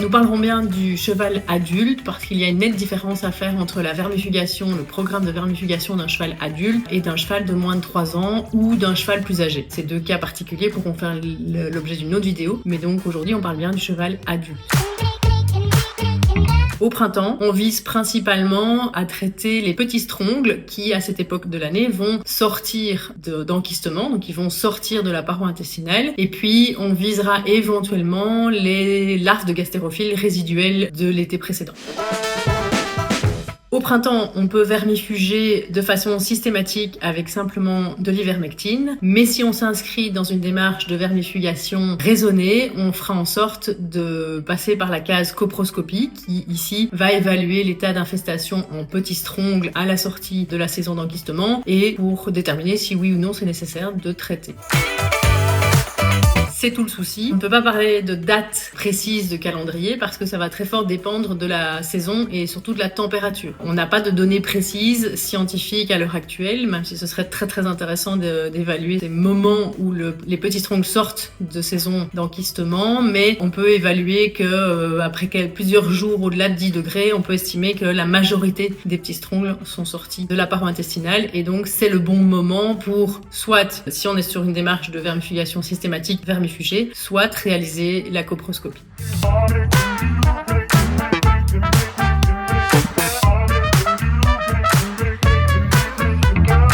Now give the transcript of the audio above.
Nous parlerons bien du cheval adulte parce qu'il y a une nette différence à faire entre la vermifugation, le programme de vermifugation d'un cheval adulte et d'un cheval de moins de 3 ans ou d'un cheval plus âgé. Ces deux cas particuliers pourront faire l'objet d'une autre vidéo, mais donc aujourd'hui on parle bien du cheval adulte. Au printemps, on vise principalement à traiter les petits strongles qui, à cette époque de l'année, vont sortir d'enquistement, donc ils vont sortir de la paroi intestinale. Et puis, on visera éventuellement les larves de gastérophiles résiduelles de l'été précédent. Au printemps, on peut vermifuger de façon systématique avec simplement de l'ivermectine, mais si on s'inscrit dans une démarche de vermifugation raisonnée, on fera en sorte de passer par la case coproscopie qui, ici, va évaluer l'état d'infestation en petits strongles à la sortie de la saison d'enquistement et pour déterminer si oui ou non c'est nécessaire de traiter. C'est tout le souci. On ne peut pas parler de date précise de calendrier parce que ça va très fort dépendre de la saison et surtout de la température. On n'a pas de données précises scientifiques à l'heure actuelle, même si ce serait très intéressant d'évaluer les moments où les petits strongles sortent de saison d'enquistement, mais on peut évaluer que après plusieurs jours au-delà de 10 degrés, on peut estimer que la majorité des petits strongles sont sortis de la paroi intestinale et donc c'est le bon moment pour soit, si on est sur une démarche de vermifugation systématique, soit réaliser la coproscopie.